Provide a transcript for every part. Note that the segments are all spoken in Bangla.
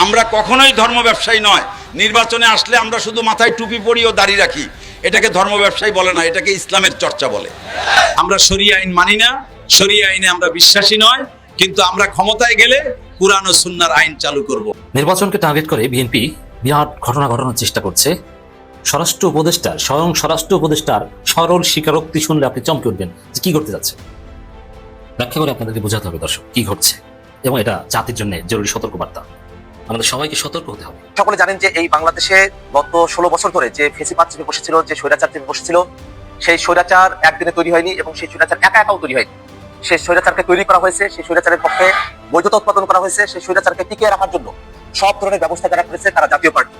আমরা কখনোই ধর্ম ব্যবসায়ী নয়। নির্বাচনে আসলে আমরা শুধু মাথায় টুপি পরি ও দাড়ি রাখি, এটাকে ধর্ম ব্যবসায়ী বলে না, এটাকে ইসলামের চর্চা বলে। আমরা শরিয়া আইন মানি না, শরিয়া আইনে আমরা বিশ্বাসী নয়, কিন্তু আমরা ক্ষমতায় গেলে কুরআন ও সুন্নাহর আইন চালু করব। নির্বাচনকে টার্গেট করে বিএনপি বিরাট ঘটনা ঘটানোর চেষ্টা করছে। স্বরাষ্ট্র উপদেষ্টার স্বয়ং স্বরাষ্ট্র উপদেষ্টার সরল স্বীকারোক্তি শুনলে আপনি চমকে উঠবেন যে কি করতে যাচ্ছে। ব্যাখ্যা করে আপনাদেরকে বোঝাতে হবে দর্শক কি ঘটছে, এবং এটা জাতির জন্য জরুরি সতর্কবার্তা। আমাদের সবাইকে সতর্ক হতে হবে। সকলে জানেন যে এই বাংলাদেশে গত 16 বছর ধরে যে ফেসিবাদ চেপে বসেছিল, যে স্বৈরাচার চেপে বসেছিল, সেই স্বৈরাচার একদিনে তৈরি হয়নি এবং সেই স্বৈরাচার একাও তৈরি হয়নি। সেই স্বৈরাচারকে তৈরি করা হয়েছে, সেই স্বৈরাচারের পক্ষে বৈধতা উৎপাদন করা হয়েছে, সেই স্বৈরাচারকে টিকিয়ে রাখার জন্য সব ধরনের ব্যবস্থা যারা করেছে তারা জাতীয় পার্টি।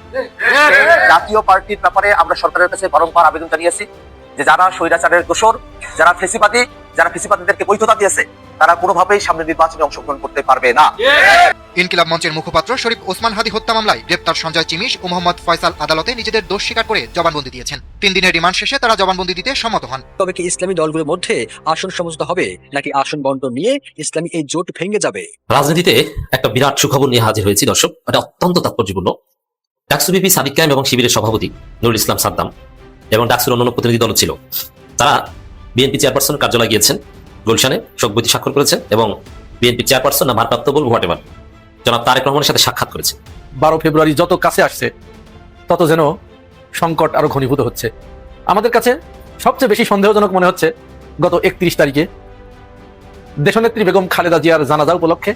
জাতীয় পার্টির ব্যাপারে আমরা সরকারের কাছে বারংবার আবেদন জানিয়েছি যে যারা স্বৈরাচারের দোসর, যারা ফেসিবাদীদেরকে বৈধতা দিয়েছে, তারা কোনোভাবেই সামনের নির্বাচনে অংশগ্রহণ করতে পারবে না। ইনকিলাব মঞ্চের মুখপাত্র শরীফ ওসমান হাদি হত্যা মামলায় গ্রেপ্তার সঞ্জয় চিমিশ ও মোহাম্মদ ফয়সাল আদালতে নিজেদের দোষ স্বীকার করে জবানবন্দি দিয়েছেন। 3 দিনের রিমান্ড শেষে তারা জবানবন্দি দিতে সম্মত হন। তবে কি ইসলামী দলগুলোর মধ্যে আসন সমঝোতা হবে, নাকি আসন বন্টন নিয়ে ইসলামী এই জোট ভেঙে যাবে? রাজনীতিতে একটা বিরাট সুখবর নিয়ে হাজির হয়েছি দর্শক, এটা অত্যন্ত তাৎপর্যপূর্ণ। ডাকসু বিপি সাদিক কায়েম এবং শিবিরের সভাপতি নুরুল ইসলাম সাদ্দাম এবং ডাকসুর অন্যান্য প্রতিনিধি দল ছিল, তারা বিএনপি চেয়ারপারসন কার্যালয়ে গিয়েছেন, গুলশানে শোকবৈঠি স্বাক্ষর করেছেন এবং বিএনপি চেয়ারপারসন না ভারপ্রাপ্ত বলবো হোয়াটএভার জনাব তারেক রহমানের সাথে সাক্ষাৎ করেছেন। 12 ফেব্রুয়ারি যত কাছে আসছে তত যেন সংকট আরো ঘনীভূত হচ্ছে। আমাদের কাছে সবচেয়ে বেশি সন্দেহজনক মনে হচ্ছে গত 31 তারিখে দেশনেত্রী বেগম খালেদা জিয়ার জানাজা উপলক্ষে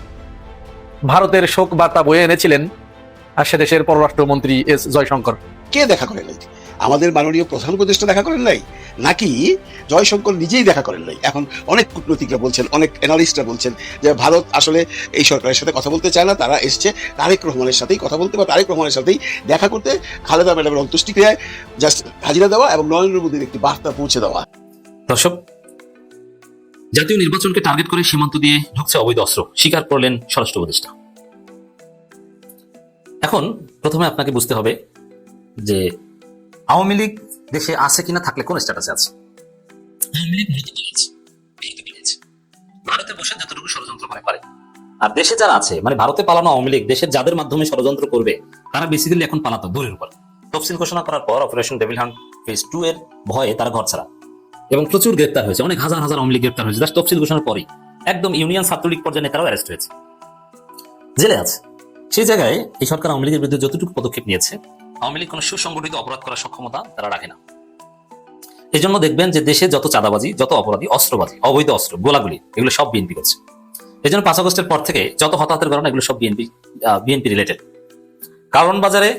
ভারতের শোক বার্তা বয়ে এনেছিলেন আর সে দেশের পররাষ্ট্রমন্ত্রী এস জয়শঙ্কর। কে দেখা করেন নাই? আমাদের মাননীয় প্রধান উপদেষ্টা দেখা করেন নাই, নাকি জয়শঙ্কর নিজেই দেখা করেন নাই? এখন অনেক কূটনৈতিকরা বলছেন, অনেক অ্যানালিস্টরা বলছেন যে ভারত আসলে এই সরকারের সাথে কথা বলতে চায় না, তারা এসছে তারেক রহমানের সাথেই কথা বলতে বা তারেক রহমানের সাথেই দেখা করতে, খালেদা ম্যাডামের অন্ত্যেষ্টিক্রিয়ায় জাস্ট হাজিরা দেওয়া এবং নরেন্দ্র মোদীর একটি বার্তা পৌঁছে দেওয়া। দর্শক, জাতীয় নির্বাচনকে টার্গেট করে সীমান্ত দিয়ে ঢুকছে অবৈধ অস্ত্র, স্বীকার করলেন স্বরাষ্ট্র উপদেষ্টা। এখন প্রথমে আপনাকে বুঝতে হবে যে আওয়ামী লীগ দেশে আছে কিনা, থাকলে কোন স্ট্যাটাসে আছে। আওয়ামী লীগ ভারতে বসে যতটুকু ষড়যন্ত্র করে পারে, আর দেশে যারা আছে মানে ভারতে পালানো আওয়ামী লীগ দেশের যাদের মাধ্যমে ষড়যন্ত্র করবে তারা বেসিক্যালি এখন পালাতো দূরের উপর। তফসিল ঘোষণা করার পর অপারেশন ডেভিল হান্ট ফেজ 2 এর ভয়ে তারা ঘর ছাড়া এবং প্রচুর গ্রেপ্তার হয়েছে, অনেক হাজার হাজার আওয়ামী লীগ গ্রেপ্তার হয়েছে। জাস্ট তফসিল ঘোষণার পরই একদম ইউনিয়ন ছাত্রলীগ পর্যায়ে নেতারাও অ্যারেস্ট হয়েছে, জেলে আছে। সেই জায়গায় এই সরকার আওয়ামী লীগের বিরুদ্ধে যতটুকু পদক্ষেপ নিয়েছে, আওয়ামী লীগ কোনো সুসংগঠিত অপরাধ করার সক্ষমতা তারা রাখে না। এই জন্য দেখবেন যে দেশে যত চাঁদাবাজি, যত অপরাধী, অস্ত্রবাজি, অবৈধ অস্ত্র, গোলাগুলি, এগুলো সব বিএনপি করছে। এই জন্য 5 আগস্টের পর থেকে যত হতাহতের ঘটনা এগুলো সব বিএনপি রিলেটেড। কারণ বাজারে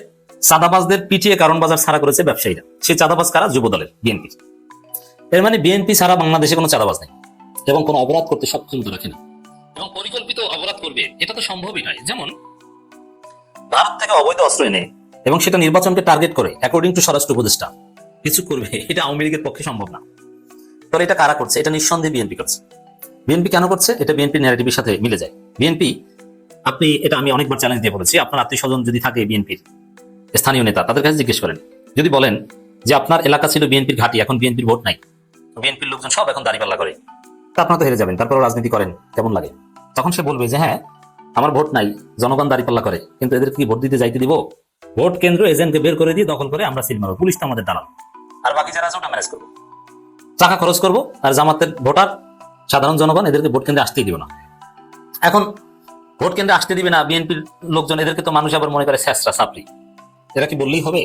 চাঁদাবাজদের পিটিয়ে কারণ বাজার ছাড়া করেছে ব্যবসায়ীরা। সেই চাঁদাবাজ কারা? যুব দলের বিএনপি। এর মানে বিএনপি ছাড়া বাংলাদেশে কোনো চাঁদাবাজ নেই এবং কোনো অপরাধ করতে সক্ষম তো রাখে না, এবং পরিকল্পিত অপরাধ করবে এটা তো সম্ভবই নয়। যেমন ভারত থেকে অবৈধ অস্ত্র এনে এবং সেটা নির্বাচনকে টার্গেট করে অ্যাকর্ডিং টু স্বরাষ্ট্র উপদেষ্টা কিছু করবে, এটা আওয়ামী লীগের পক্ষে সম্ভব না। তাহলে এটা কারা করছে? এটা নিঃসন্দেহে বিএনপি করছে। বিএনপি কেন করছে? এটা বিএনপি ন্যারেটিভের সাথে মিলে যায়। বিএনপি, এটা আমি অনেকবার চ্যালেঞ্জ দিয়ে বলেছি, আপনার আত্মীয় স্বজন যদি থাকে বিএনপির স্থানীয় নেতা, তাদের কাছে জিজ্ঞেস করেন, যদি বলেন যে আপনার এলাকা ছিল বিএনপির ঘাঁটি, এখন বিএনপির ভোট নাই, বিএনপির লোকজন সব এখন দাঁড়িপাল্লা করে, তা আপনারা তো হেরে যাবেন, তারপর রাজনীতি করেন, কেমন লাগে? তখন সে বলবে যে হ্যাঁ আমার ভোট নাই, জনগণ দাঁড়িপাল্লা করে, কিন্তু এদের কি ভোট দিতে যাইতে দিব? ভোট কেন্দ্র এজেন্টকে বের করে দিয়ে দখল করে আমরা সিল মারবো, পুলিশ তো আমাদের দালাল, আর বাকি যারা আছে ওটা ম্যানেজ করবো, টাকা খরচ করবো, আর জামাতের ভোটার সাধারণ জনগণ এদেরকে ভোট কেন্দ্রে আসতেই দিব না। এখন ভোট কেন্দ্রে আসতে দিবে না বিএনপির লোকজন, এদেরকে তো মানুষ আবার মনে করে শেষরা সাপড়ি, এরা কি বললেই হবে?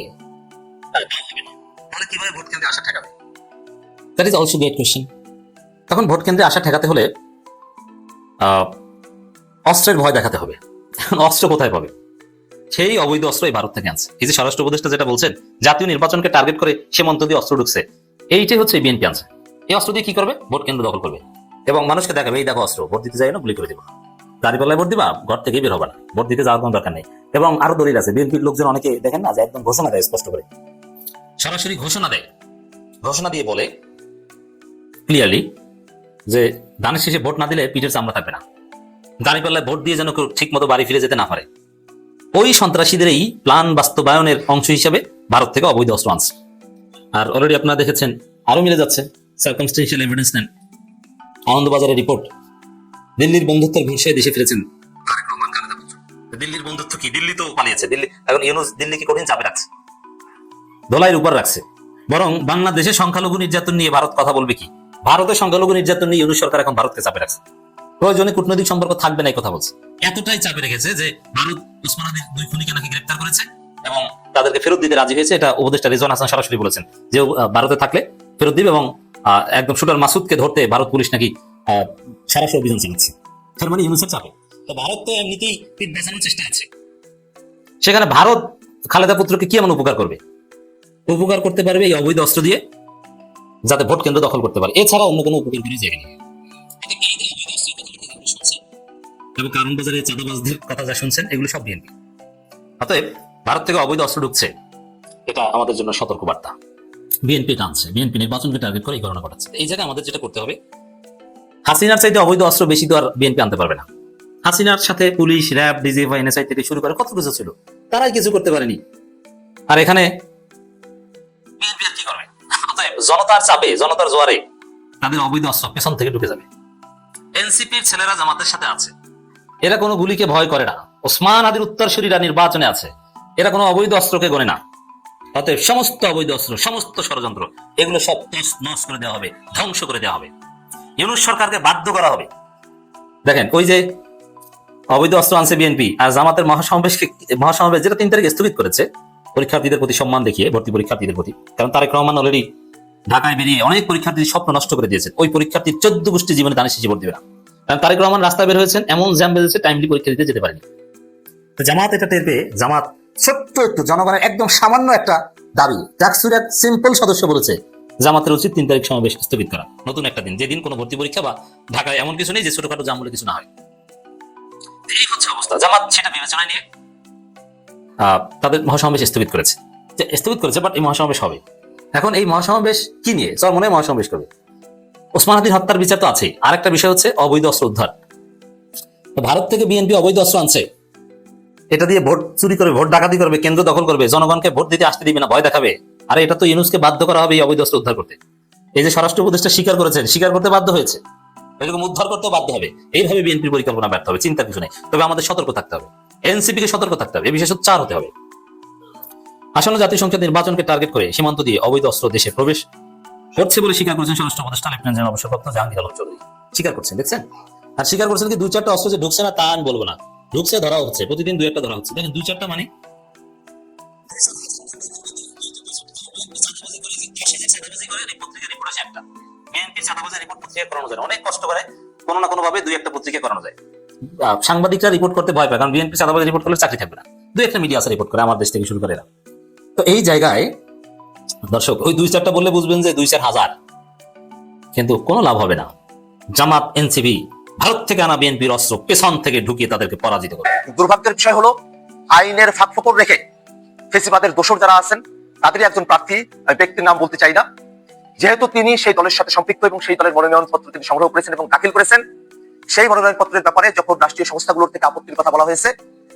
তাহলে কিভাবে ভোট কেন্দ্রে আসা ঠেকাবে? That is also great question. তখন ভোট কেন্দ্রে আসা ঠেকাতে হলে অস্ত্রের ভয় দেখাতে হবে। অস্ত্র কোথায় পাবে? সেই অবৈধ অস্ত্র এই ভারত থেকে আনছে। এই যে স্বরাষ্ট্র উপদেষ্টা যেটা বলছেন জাতীয় নির্বাচনকে টার্গেট করে সীমান্ত দিয়ে অস্ত্র ঢুকছে, এইটাই হচ্ছে বিএনপি আনছে। এই অস্ত্র দিয়ে কি করবে? ভোট কেন্দ্র দখল করবে এবং মানুষকে দেখাবে এই দেখো অস্ত্র, ভোট দিতে যাই না, গুলি করে দিব, দাঁড়িপাল্লায় ভোট দিবা, ঘর থেকে বের হবে না, ভোট দিতে যাওয়ার কোনো দরকার নেই। এবং আরো দলিল আছে, বিএনপির লোকজন অনেকে দেখেন না যে একদম ঘোষণা দেয়, স্পষ্ট করে সরাসরি ঘোষণা দেয়, ঘোষণা দিয়ে বলে ক্লিয়ারলি যে ধানের শেষে ভোট না দিলে পিঠের চামড়া থাকবে না, দাঁড়িপাল্লায় ভোট দিয়ে যেন কেউ ঠিক মতো বাড়ি ফিরে যেতে না পারে। ওই সন্ত্রাসীদের এই প্ল্যান বাস্তবায়নের অংশ হিসেবে ভারত থেকে অবৈধ অস্ত্র আনছে। আর অলরেডি আপনারা দেখেছেন আরো মিলে যাচ্ছে, সার্কামস্টেন্সিয়াল এভিডেন্স নেন, আনন্দবাজারের রিপোর্ট, দিল্লির বন্ধুত্বের ঘোষায় দেশে ফিরেছেন দিল্লির বন্ধুত্ব কি? দিল্লি তো পালিয়েছে, দিল্লি এখন ইউনূস দিল্লিকে কঠিন চাপে রাখছে, ধোলাইয়ের উপর রাখছে। বরং বাংলাদেশের সংখ্যালঘু নির্যাতন নিয়ে ভারত কথা বলবে কি? ভারতের সংখ্যালঘু নির্যাতন নিয়ে ইউনূস সরকার এখন ভারতকে চাপে রাখছে, প্রয়োজনে কূটনৈতিক সম্পর্ক থাকবে না এই কথা বলছে। এতটাই চাপে রেখেছে যে ভারত ওসমান হাদির 2 খুনিকে নাকি গ্রেফতার করেছে এবং তাদেরকে ফেরত দিতে রাজি হয়েছে। এটা উপদেষ্টা রিজওয়ান হাসান সরাসরি বলেছেন যে ভারতে থাকলে ফেরত দিবে, এবং একদম শুটার মাসুদকে ধরতে ভারত পুলিশ নাকি সরাসরি অভিযান চালাচ্ছে। তার মানে ইউনূসের চাপে। তো ভারত তো এমনিতেই পিঠ বেঁচানোর চেষ্টা আছে। সেখানে ভারত খালেদা পুত্রকে কি এমন উপকার করবে? উপকার করতে পারবে এই অবৈধ অস্ত্র দিয়ে, যাতে ভোট কেন্দ্র দখল করতে পারে, এছাড়া অন্য কোনো উপকার করা যায়নি। এবং কারণ বাজারে চাঁদাবাজদের কথা যা শুনছেন এগুলো সব বিএনপি। অতএব ভারত থেকে অবৈধ অস্ত্র ঢুকছে, এটা আমাদের জন্য সতর্ক বার্তা। বিএনপি টানছে, বিএনপি নির্বাচনকে টার্গেট করে এই ঘটনা ঘটাচ্ছে। এই জায়গায় আমাদের যেটা করতে হবে, হাসিনার চাইতে অবৈধ অস্ত্র বেশি তো আর বিএনপি আনতে পারবে না। হাসিনার সাথে পুলিশ, র্যাব, ডিজিএফআই, এনএসআই থেকে শুরু করে কত কিছু ছিল, তারাই কিছু করতে পারেনি। আর এখানে বিএনপি আর কি করবে? অতএব জনতার চাপে, জনতার জোয়ারে তাদের অবৈধ অস্ত্র পেছন থেকে ঢুকে যাবে। এনসিপির ছেলেরা জামাতের সাথে আছে, এরা কোনো গুলিকে ভয় করে না। ওসমান হাদির উত্তরসূরিরা নির্বাচনে আছে, এরা কোনো অবৈধ অস্ত্রকে গণে না। অতএব সমস্ত অবৈধ অস্ত্র, সমস্ত ষড়যন্ত্র, এগুলো সব নষ্ট করে দেওয়া হবে, ধ্বংস করে দেওয়া হবে। ইউনূস সরকারকে বাধ্য করা হবে। দেখেন, ওই যে অবৈধ অস্ত্র আনছে বিএনপি, আর জামাতের মহাসমাবেশ যেটা 3 তারিখে স্থগিত করেছে পরীক্ষার্থীদের প্রতি সম্মান দেখিয়ে, ভর্তি পরীক্ষার্থীদের প্রতি। কারণ তারেক রহমান অলরেডি ঢাকায় বেরিয়ে অনেক পরীক্ষার্থীর স্বপ্ন নষ্ট করে দিয়েছেন। ওই পরীক্ষার্থীর 14 গোষ্ঠী জীবনে দানিশ শিশি ভোট দিবে না। কারণ তারেক রহমান রাস্তায় বের হয়েছেন, এমন জ্যাম বেঁধেছে, টাইমলি পরীক্ষা দিতে যেতে পারেনি। তো জামাত এটা টের পেয়ে, জামাত ছোট্ট একটু জনগণের একদম সামান্য একটা দাবি, ডাকসুর এক সিম্পল সদস্য বলেছে জামাতের উচিত 3 তারিখ সমাবেশ স্থগিত করা, নতুন একটা দিন, যেদিন কোনো ভর্তি পরীক্ষা বা ঢাকায় এমন কিছু নেই যে ছোটখাটো জাম বলে কিছু না হয়। এই হচ্ছে অবস্থা। জামাত সেটা বিবেচনায় নিয়ে তাদের মহাসমাবেশ স্থগিত করেছে, বাট এই মহাসমাবেশ হবে। এখন এই মহাসমাবেশ কি নিয়ে? মনে হয় মহাসমাবেশ করবে। ওসমান হাদির হত্যার বিচার তো আছে, আর একটা বিষয় হচ্ছে অবৈধ অস্ত্র উদ্ধার। ভারত থেকে বিএনপি অবৈধ অস্ত্র আনছে, এটা দিয়ে ভোট চুরি করবে, ভোট ডাকাতি করবে, কেন্দ্র দখল করবে, জনগণকে ভোট দিতে আসতে দিবে না, ভয় দেখাবে। আর এটা তো ইউনূসকে বাধ্য করা হবে এই অবৈধ অস্ত্র উদ্ধার করতে। এই যে স্বরাষ্ট্র উপদেষ্টা স্বীকার করেছেন, স্বীকার করতে বাধ্য হয়েছে, এরকম উদ্ধার করতেও বাধ্য হবে। এইভাবে বিএনপির পরিকল্পনা ব্যর্থ হবে, চিন্তার কিছু নেই। তবে আমাদের সতর্ক থাকতে হবে, এনসিপি কে সতর্ক থাকতে হবে, এই বিষয়ে সোচ্চার হতে হবে। আসন্ন জাতীয় সংসদ নির্বাচনকে টার্গেট করে সীমান্ত দিয়ে অবৈধ অস্ত্র দেশে প্রবেশ করছে বলে স্বীকার করেছেন স্বরাষ্ট্র উপদেষ্টা লেফটেন্যান্ট জেনারেল অবসরপ্রাপ্ত জাহাঙ্গীর আলম চৌধুরী। স্বীকার করছেন, দেখছেন? আর স্বীকার করছেন কি 2-4টা অস্ত্র যে ঢুকছে না তা আমি বলবো না, ঢুকছে, ধরা হচ্ছে, প্রতিদিন 2-1টা ধরা হচ্ছে। দেখেন 2-4টা মানে অনেক কষ্ট করে কোনো না কোনো ভাবে 2-1টা পত্রিকা করানো যায়। সাংবাদিকরা রিপোর্ট করতে ভয় পায়, কারণ বিএনপি চাঁদাবাজি রিপোর্ট করলে চাকরি থাকবে না। 2-1টা মিডিয়া আছে রিপোর্ট করে, আমার দেশ থেকে শুরু করে এরা। তো এই জায়গায় দর্শক, ওই 2-4টা বললে বুঝবেন যে 2-4 হাজার, কিন্তু কোনো লাভ হবে না। জামাত, এনসিপি ভারত থেকে আনা বিএনপির অস্ত্র পেছন থেকে ঢুকিয়ে তাদেরকে পরাজিত করে। দুর্ভাগ্যের বিষয় হলো, আইনের ফাঁকফোকর রেখে ফেসিবাদের দোষর যারা আছেন তাদেরই একজন প্রার্থী, আমি ব্যক্তির নাম বলতে চাই না, যেহেতু তিনি সেই দলের সাথে সম্পৃক্ত এবং সেই দলের মনোনয়ন পত্র তিনি সংগ্রহ করেছেন এবং দাখিল করেছেন, সেই মনোনয়ন পত্রের ব্যাপারে যখন রাষ্ট্রীয় সংস্থাগুলোর থেকে আপত্তির কথা বলা হয়েছে,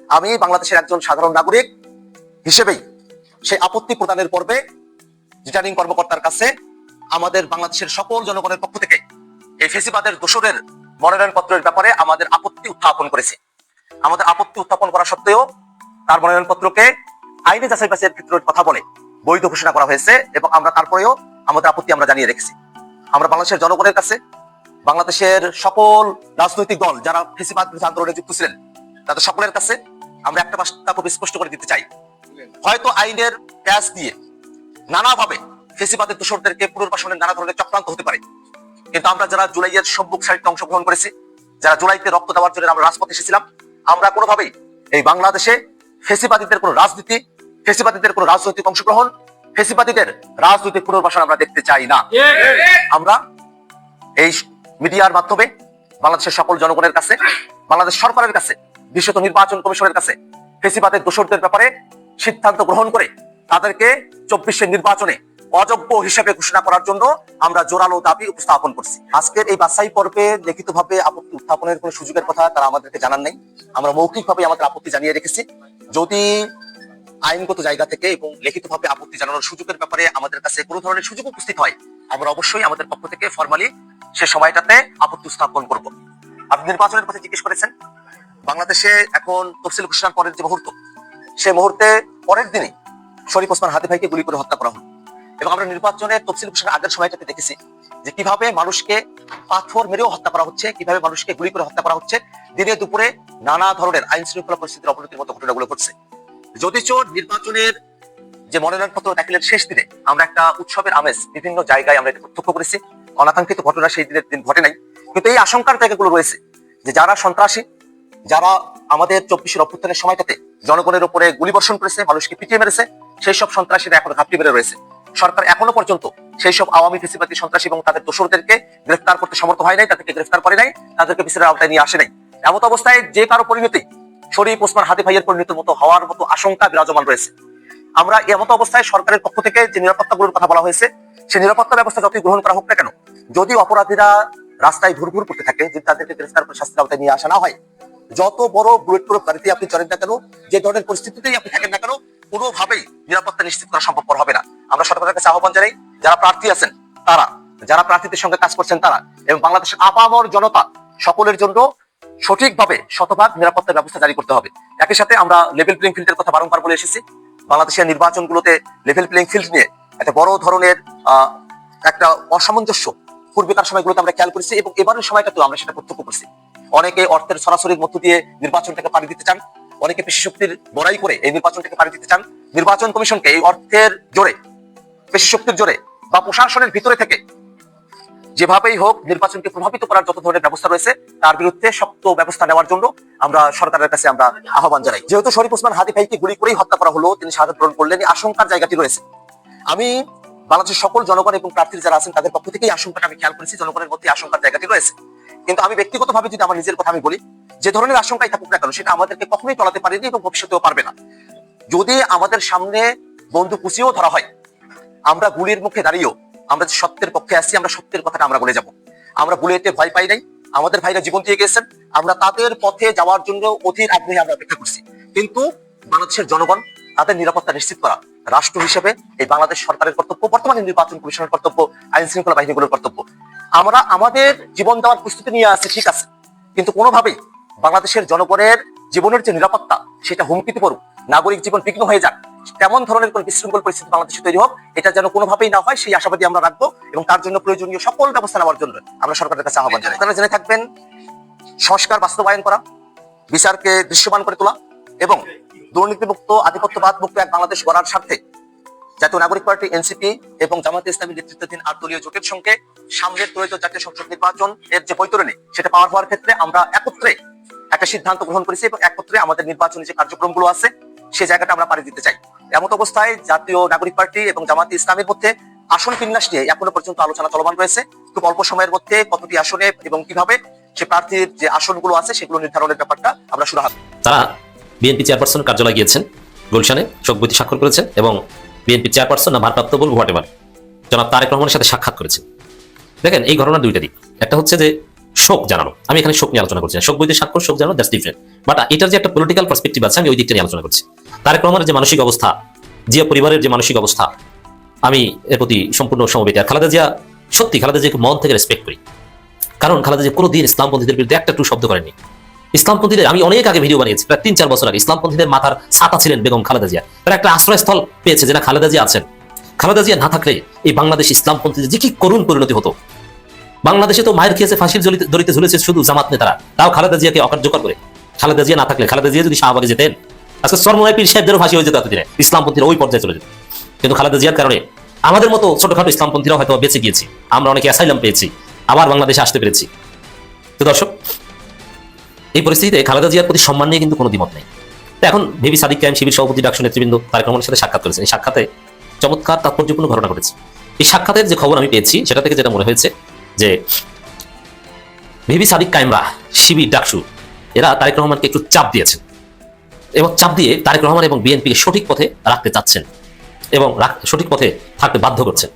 আমি বাংলাদেশের একজন সাধারণ নাগরিক হিসেবেই সেই আপত্তি প্রদানের পর্বে রিটার্নিং কর্মকর্তার কাছে আমাদের বাংলাদেশের সকল জনগণের পক্ষ থেকে এই ফেসিবাদের দোষরের মনোনয়ন পত্রের ব্যাপারে আমাদের আপত্তি উত্থাপন করেছে। আমাদের আপত্তি উত্থাপন করা সত্ত্বেও তার মনোনয়ন পত্রকে আইনে যাচাই বাছাইয়ের ক্ষেত্রে কথা বলে বৈধ ঘোষণা করা হয়েছে এবং আমরা তারপরেও আমাদের আপত্তি আমরা জানিয়ে রেখেছি। আমরা বাংলাদেশের জনগণের কাছে, বাংলাদেশের সকল রাজনৈতিক দল যারা ফেসিবাদ বিরোধী আন্দোলনে যুক্ত ছিলেন, তাদের সকলের কাছে আমরা একটা বার্তা খুব স্পষ্ট করে দিতে চাই। হয়তো আইনের প্যাচ দিয়ে নানাভাবে ফেসিবাদের দোষরদেরকে পুনর্বাসনের নানা ধরনের চক্রান্ত হতে পারে, কিন্তু আমরা যারা জুলাইয়ের সম্মুখ সারিতে অংশগ্রহণ করেছি, যারা জুলাইতে রক্ত দেওয়ার জন্য আমরা রাজপথে এসেছিলাম, আমরা কোনোভাবেই এই বাংলাদেশে ফেসিবাদীদের কোনো রাজনীতি, ফেসিবাদীদের কোনো রাজনৈতিক অংশগ্রহণ, ফেসিবাদীদের রাজনৈতিক পুনর্বাসন আমরা দেখতে চাই না। আমরা এই মিডিয়ার মাধ্যমে বাংলাদেশের সকল জনগণের কাছে, বাংলাদেশ সরকারের কাছে, বিশেষত নির্বাচন কমিশনের কাছে ফেসিবাদের দোষরদের ব্যাপারে সিদ্ধান্ত গ্রহণ করে তাদেরকে 24-এর নির্বাচনে অযোগ্য হিসেবে ঘোষণা করার জন্য আমরা জোরালো দাবি উপস্থাপন করছি। আজকের এই বাছাই পর্বে লিখিতভাবে আপত্তি উত্থাপনের কোনো সুযোগের কথা তারা আমাদেরকে জানান নাই। আমরা মৌখিকভাবে আমাদের আপত্তি জানিয়ে রেখেছি। যদি আইনগত জায়গা থেকে এবং লিখিতভাবে আপত্তি জানানোর সুযোগের ব্যাপারে আমাদের কাছে কোনো ধরনের সুযোগ উপস্থিত হয়, আমরা অবশ্যই আমাদের পক্ষ থেকে ফরমালি সে সময়টাতে আপত্তি উত্থাপন করব। আপনি নির্বাচনের কথা জিজ্ঞেস করেছেন। বাংলাদেশে এখন তফসিল ঘোষণার পরের যে মুহূর্ত, সেই মুহূর্তে পরের দিনই শরীফ ওসমান হাদি ভাইকে গুলি করে হত্যা করা হলো। এবং আমরা নির্বাচনের তফসিল ঘোষণার আগের সময়টাতে দেখেছি যে কিভাবে মানুষকে পাথর মেরেও হত্যা করা হচ্ছে, কিভাবে মানুষকে গুলি করে হত্যা করা হচ্ছে, দিনে দুপুরে নানা ধরনের আইন শৃঙ্খলা পরিস্থিতির অবনতির মতো ঘটনাগুলো ঘটছে। যদিচ নির্বাচনের যে মনোনয়নপত্র দাখিলের শেষ দিনে আমরা একটা উৎসবের আমেজ বিভিন্ন জায়গায় আমরা এটা প্রত্যক্ষ করেছি, অনাকাঙ্ক্ষিত ঘটনা সেই দিনের দিন ঘটে নাই, কিন্তু এই আশঙ্কার জায়গাগুলো রয়েছে যে যারা সন্ত্রাসী, যারা আমাদের 24 অভ্যুত্থানের সময়টাতে জনগণের উপরে গুলিবর্ষণ করেছে, মানুষকে পিটিয়ে মেরেছে, সেই সব সন্ত্রাসীরা এখনো ঘাপটি মেরে রয়েছে। সরকার এখনো পর্যন্ত সেই সব আওয়ামী ফেসিবাদী সন্ত্রাসী এবং তাদের দোসরদেরকে গ্রেফতার করতে সমর্থ হয় নাই, তাদেরকে গ্রেফতার করে নাই, তাদেরকে বিচারের আওতায় নিয়ে আসে নাই। এমত অবস্থায় যে কারো পরিণতি শরীফ ওসমান হাদি ভাইয়ের পরিণতির মতো হওয়ার মতো আশঙ্কা বিরাজমান রয়েছে। আমরা এমত অবস্থায় সরকারের পক্ষ থেকে যে নিরাপত্তাগুলোর কথা বলা হয়েছে, সেই নিরাপত্তা ব্যবস্থা যতই গ্রহণ করা হোক না কেন, যদি অপরাধীরা রাস্তায় ঘুরঘুর করতে থাকে, যদি তাদেরকে গ্রেফতার করে শাস্তির আওতায় নিয়ে আসা না হয়, যত বড় বুলেট প্রুফ গাড়িতে আপনি চড়েন না কেন, যে ধরনের পরিস্থিতিতেই আপনি থাকেন না কেন, কোনোভাবেই নিরাপত্তা নিশ্চিত করা সম্ভবপর হবে না। আমরা সরকারের কাছে আহ্বান জানাই, যারা প্রার্থী আছেন তারা, যারা প্রার্থীদের সঙ্গে কাজ করছেন তারা এবং বাংলাদেশের আপামর জনতা সকলের জন্য সঠিকভাবে শতভাগ নিরাপত্তা ব্যবস্থা জারি করতে হবে। একই সাথে আমরা লেভেল প্লেইং ফিল্ডের কথা বারংবার বলে এসেছি। বাংলাদেশের নির্বাচনগুলোতে লেভেল প্লেইং ফিল্ড নিয়ে একটা বড় ধরনের একটা অসামঞ্জস্য পূর্বেকার সময়গুলোতে আমরা খেয়াল করেছি এবং এবারের সময়টাতেও আমরা সেটা প্রত্যক্ষ করছি। অনেকে অর্থের সরাসরির মধ্য দিয়ে নির্বাচনটাকে পাড়ি দিতে চান, অনেকে পেশি শক্তির বড়াই করে এই নির্বাচনটাকে পাড়ি দিতে চান। নির্বাচন কমিশনকে এই অর্থের জোরে, পেশি শক্তির জোরে বা প্রশাসনের ভিতরে থেকে যেভাবেই হোক নির্বাচনকে প্রভাবিত করার যত ধরনের ব্যবস্থা রয়েছে তার বিরুদ্ধে শক্ত ব্যবস্থা নেওয়ার জন্য আমরা সরকারের কাছে আমরা আহ্বান জানাই। যেহেতু শরীফ ওসমান হাদি ভাইকে গুলি করেই হত্যা করা হলো, তিনি শাহাদাত বরণ করলেন, এই আশঙ্কার জায়গাটি রয়েছে। আমি বাংলাদেশের সকল জনগণ এবং প্রার্থীরা যারা আছেন তাদের পক্ষ থেকেই আশঙ্কাটা আমি খেয়াল করেছি, জনগণের মধ্যে আশঙ্কার জায়গাটি রয়েছে। কিন্তু আমি ব্যক্তিগতভাবে যদি আমার নিজের কথা আমি বলি, যে ধরনের আশঙ্কাই থাকুক না কেন সেটা আমাদেরকে কখনোই টলাতে পারেনি এবং ভবিষ্যতেও পারবে না। যদি আমাদের সামনে বন্দুক কুচিয়েও ধরা হয়, আমরা গুলির মুখে দাঁড়িয়েও আমরা যে সত্যের পক্ষে আসছি, আমরা সত্যের কথাটা আমরা বলে যাব। আমরা বুলেটে ভয় পাই নাই, আমাদের ভাইরা জীবন দিয়ে গেছেন, আমরা তাদের পথে যাওয়ার জন্য অধীর আগ্রহে আমরা অপেক্ষা করছি। কিন্তু বাংলাদেশের জনগণ তাদের নিরাপত্তা নিশ্চিত করা রাষ্ট্র হিসেবে এই বাংলাদেশ সরকারের কর্তব্য, বর্তমানে নির্বাচন কমিশনের কর্তব্য, আইন শৃঙ্খলা বাহিনীগুলোর কর্তব্য। আমরা আমাদের জীবন দেওয়ার প্রস্তুতি নিয়ে আছি, ঠিক আছে, কিন্তু কোনোভাবেই বাংলাদেশের জনগণের জীবনের যে নিরাপত্তা সেটা হুমকিতে পড়ুক, নাগরিক জীবন বিঘ্ন হয়ে যাক, তেমন ধরনের কোন বিশৃঙ্খল পরিস্থিতি বাংলাদেশে তৈরি হোক, এটা যেন কোনোভাবেই না হয় সেই আশাবাদী আমরা রাখবো এবং তার জন্য প্রয়োজনীয় সকল ব্যবস্থা নেওয়ার জন্য আমরা সরকারের কাছে আহ্বান জানাই। আপনারা জেনে থাকবেন, সংস্কার বাস্তবায়ন করা, বিচারকে দৃশ্যমান করে তোলা এবং দুর্নীতিমুক্ত, আধিপত্যবাদ মুক্ত এক বাংলাদেশ গড়ার স্বার্থে জাতীয় নাগরিক পার্টি এনসিপি এবং জামায়াতে ইসলামী নেতৃত্বাধীন 8 দলীয় জোটের সঙ্গে সামনের ত্রয়োদশ জাতীয় সংসদ নির্বাচন এর যে বৈতরণী সেটা পাওয়ার হওয়ার ক্ষেত্রে আমরা একত্রে একটা সিদ্ধান্ত গ্রহণ করেছি এবং একত্রে আমাদের নির্বাচনী যে কার্যক্রমগুলো আছে সেই জায়গাটা আমরা পাড়ি দিতে চাই। এমত অবস্থায় জাতীয় নাগরিক পার্টি এবং জামায়াতে ইসলামের মধ্যে আসন বিন্যাস নিয়ে এখনো পর্যন্ত আলোচনা চলমান রয়েছে। খুব অল্প সময়ের মধ্যে কতটি আসনে এবং কিভাবে সে প্রার্থীর যে আসনগুলো আছে সেগুলো নির্ধারণের ব্যাপারটা আমরা শুরু হবে। তারা বিএনপি চেয়ারপারসন কার্যালয়ে গিয়েছেন, গুলশানে শোকবৈঠি স্বাক্ষর করেছেন এবং বিএনপি চেয়ারপারসন না ভারপ্রাপ্ত বলবো হোয়াট জনাব তারেক রহমানের সাথে সাক্ষাৎ করেছেন। দেখেন এই ঘটনার দুইটা দিক, একটা হচ্ছে যে শোক জানানো, আমি এখানে শোক নিয়ে আলোচনা করছি না, শোক বইতে স্বাক্ষর, শোক জানানো, দ্যাটস ডিফারেন্ট, বাট এটার যে একটা পলিটিক্যাল পার্সপেক্টিভ আছে আমি ওই দিকটা নিয়ে আলোচনা করছি। তারেক রহমানের যে মানসিক অবস্থা, জিয়া পরিবারের যে মানসিক অবস্থা, আমি এর প্রতি সম্পূর্ণ সমবেত। আর খালেদা জিয়া, সত্যি খালেদা জিয়াকে মন থেকে রেসপেক্ট করি, কারণ খালেদা জিয়া কোনোদিন ইসলামপন্থীদের বিরুদ্ধে একটা টু শব্দ করেননি। ইসলামপন্থীদের আমি অনেক আগে ভিডিও বানিয়েছি, প্রায় 3-4 বছর আগে। ইসলামপন্থীদের মাথার ছাতা ছিলেন বেগম খালেদা জিয়া, তারা একটা আশ্রয়স্থল পেয়েছে যেটা খালেদা জিয়া আছেন। খালেদা জিয়া না থাকলে এই বাংলাদেশ ইসলামপন্থীদের যে কি করুণ পরিণতি হতো। বাংলাদেশে তো মায়ের খেয়েছে, ফাঁসির দড়িতে ঝুলেছে শুধু জামাত নেতারা, তাও খালেদা জিয়াকে অকার্যকর করে। খালেদা জিয়া না থাকলে, খালেদা জিয়া যদি শাহবাগে যেতেন, আজকে সরময় পীর সাহেবদেরও ফাঁসি হয়ে যেত এতদিনে, ইসলামপন্থীরা ওই পর্যায়ে চলে যেত। কিন্তু খালেদা জিয়ার কারণে আমাদের মতো ছোটখাটো ইসলামপন্থীরা হয়তো বেঁচে গিয়েছি, আমরা অনেকে অ্যাসাইলাম পেয়েছি, আবার বাংলাদেশে আসতে পেরেছি। তো দর্শক, এই পরিস্থিতিতে খালেদা জিয়ার প্রতি সম্মান নিয়ে কিন্তু কোনো দ্বিমত নেই। এখন ভিভি সাদিক কায়েম শিবির সভাপতি ডাকসু নেতৃবৃন্দ তারেক রহমানের সাথে সাক্ষাৎ করেছেন। এই সাক্ষাতে চমৎকার তাৎপর্যপূর্ণ ঘটনা ঘটেছে। এই সাক্ষাতের যে খবর আমি পেয়েছি সেটা থেকে যেটা মনে হয়েছে যে ভিভি সাদিক কায়েমরা, শিবির, ডাকসু এরা তারেক রহমানকে একটু চাপ দিয়েছেন এবং চাপ দিয়ে তারেক রহমান এবং বিএনপিকে সঠিক পথে রাখতে চাচ্ছেন এবং সঠিক পথে থাকতে বাধ্য করছেন।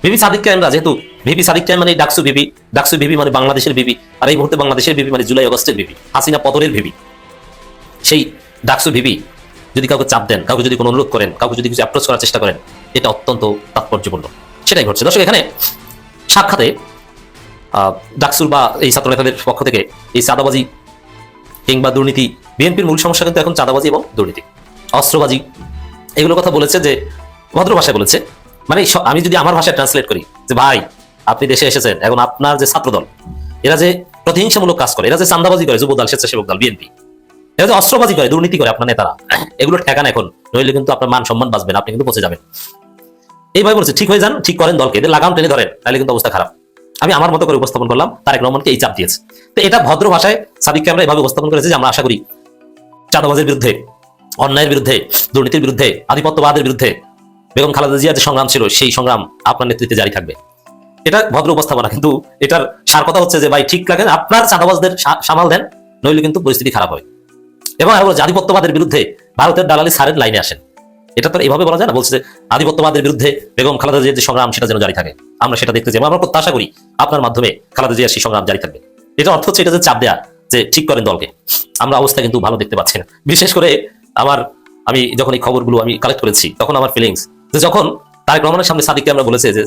ভিভি সাদিক কায়েমরা, যেহেতু ভিভি সাদিক কায়েম মানে ডাকসু ভিভি মানে বাংলাদেশের ভিভি, আর এই মুহূর্তে বাংলাদেশের ভিভি মানে জুলাই আগস্টের ভিভি, হাসিনা পতনের ভিভি। সেই ডাকসু ভিভি যদি কাউকে চাপ দেন, কাউকে যদি কোনো অনুরোধ করেন, কাউকে যদি কিছু অ্যাপ্রোচ করার চেষ্টা করেন, এটা অত্যন্ত তাৎপর্যপূর্ণ। সেটাই ঘটছে। দর্শক, এখানে সাক্ষাতে ডাকসুর বা এই ছাত্র নেতাদের পক্ষ থেকে এই চাঁদাবাজি কিংবা দুর্নীতি, বিএনপির মূল সমস্যা কিন্তু এখন চাঁদাবাজি এবং দুর্নীতি, অস্ত্রবাজি, এগুলো কথা বলেছে যে ভদ্র ভাষায় বলেছে। মানে আমি যদি আমার ভাষায় ট্রান্সলেট করি যে ভাই আপনি দেশে এসেছেন, এখন আপনার যে ছাত্রদল এরা যে প্রতিহিংসামূলক কাজ করে, এরা যে চাঁদাবাজি করে, যুবদল, স্বেচ্ছাসেবক দল, বিএনপি, এরা যে অস্ত্রবাজি করে, দুর্নীতি করে আপনার নেতারা, এগুলো ঠেকান এখন, নইলে কিন্তু আপনার মান সম্মান বাঁচবে না, আপনি কিন্তু পচে যাবেন। এইভাবে বলছে ঠিক হয়ে যান, ঠিক করেন দলকে, এদের লাগাম টেনে ধরেন, তাহলে কিন্তু অবস্থা খারাপ। আমি আমার মতো করে উপস্থাপন করলাম, তারেক রহমানকে এই চাপ দিয়েছে। তো এটা ভদ্র ভাষায় সাদিককে আমরা এভাবে উপস্থাপন করেছি যে আমরা আশা করি চাঁদাবাজের বিরুদ্ধে, অন্যায়ের বিরুদ্ধে, দুর্নীতির বিরুদ্ধে, আধিপত্যবাদের বিরুদ্ধে বেগম খালেদা জিয়ার যে সংগ্রাম ছিল সেই সংগ্রাম আপনার নেতৃত্বে জারি থাকবে। এটা ভদ্র উপস্থাপনা, কিন্তু এটার সার কথা হচ্ছে যে ভাই ঠিক লাগেন, আপনার চাঁদাবাজদের সামাল দেন, নইলে কিন্তু পরিস্থিতি খারাপ হয়। এবং আধিপত্যবাদের বিরুদ্ধে ভারতের দালালি সারের লাইনে আসেন। এটা তো এইভাবে বলা যায় না, বলছে যে আধিপত্যবাদের বিরুদ্ধে বেগম খালেদা জিয়ার যে সংগ্রাম সেটা যেন জারি থাকে, আমরা সেটা দেখতে চাই। আমরা প্রত্যাশা করি আপনার মাধ্যমে খালেদা জিয়ার সেই সংগ্রাম জারি থাকবে। এটা অর্থ হচ্ছে এটা যে চাপ দেয়া যে ঠিক করেন দলকে। আমরা অবস্থা কিন্তু ভালো দেখতে পাচ্ছি না। বিশেষ করে আমি যখন এই খবরগুলো আমি কালেক্ট করেছি তখন আমার ফিলিংস যে যখন তারেক রহমানের সামনে সাদিককে আমরা বলেছে যে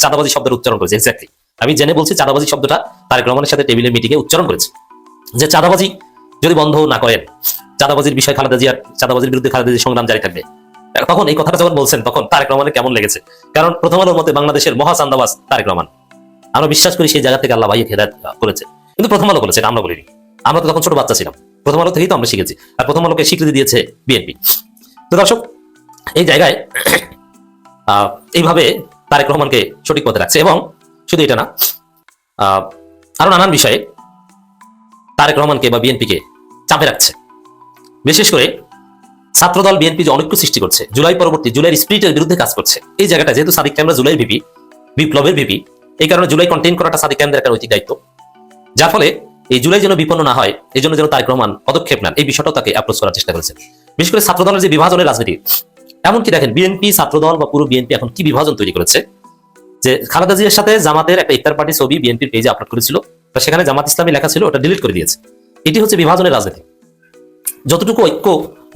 চাঁদাবাজি শব্দের উচ্চারণ করেছে, এক্স্যাক্টলি আমি জেনে বলছি চাঁদাবাজি শব্দটা তারেক রহমানের সাথে টেবিলের মিটিংয়ে উচ্চারণ করেছে যে চাঁদাবাজি যদি বন্ধ না করেন, চাঁদাবাজির বিষয় চাঁদাবাজির বিরুদ্ধে খালেদা জিয়ার সংগ্রাম জারি থাকবে। তখন এই কথাটা যখন বলছেন তখন তারেক রহমানের কেমন লেগেছে, কারণ প্রথম আলোর মতে বাংলাদেশের মহা চাঁদাবাজ তারেক রহমান। আমরা বিশ্বাস করি সেই জায়গা থেকে আল্লাহ ভাইকে হেদায়েত করেছে, কিন্তু প্রথম আলো বলেছে, আমরা বলিনি। আমরা তো তখন ছোট বাচ্চা ছিলাম, প্রথম আলো থেকেই তো আমরা শিখেছি, আর প্রথম আলোকে স্বীকৃতি দিয়েছে বিএনপি। তো দর্শক, এই জায়গায় এইভাবে তারেক রহমানকে সঠিক পথে রাখছে। এবং শুধু এটা না, আরো নানান বিষয়ে তারেক রহমানকে বা বিএনপিকে চাপে রাখছে। বিশেষ করে ছাত্রদল বিএনপি যে অনৈক্য সৃষ্টি করছে, জুলাইয়ের স্পিরিটের বিরুদ্ধে কাজ করছে, এই জায়গাটা যেহেতু সাদিক ক্যামেরা জুলাই ভিপি, বিপ্লবের ভিপি, এই কারণে জুলাই কন্টেইন করাটা সাদিক ক্যামেরার একটা নৈতিক দায়িত্ব। যার ফলে এই জুলাই যেন বিপন্ন না হয়, এই জন্য যেন তারেক রহমান পদক্ষেপ নেন, এই বিষয়টাও তাকে অ্যাপ্রোচ করার চেষ্টা করেছেন। বিশেষ করে ছাত্রদলের যে বিভাজনের রাজনীতি, এমনকি দেখেন বিএনপি, ছাত্রদল বা পুরো বিএনপি এখন কি বিভাজন তৈরি করেছে, যে খালেদা জিয়ার সাথে জামাতের একটা ইফতার পার্টি ছবি বিএনপির পেজে আপলোড করেছিল, সেখানে জামাত ইসলামী লেখা ছিল, ওটা ডিলিট করে দিয়েছে। এটি হচ্ছে বিভাজনের রাজনীতি। যতটুকু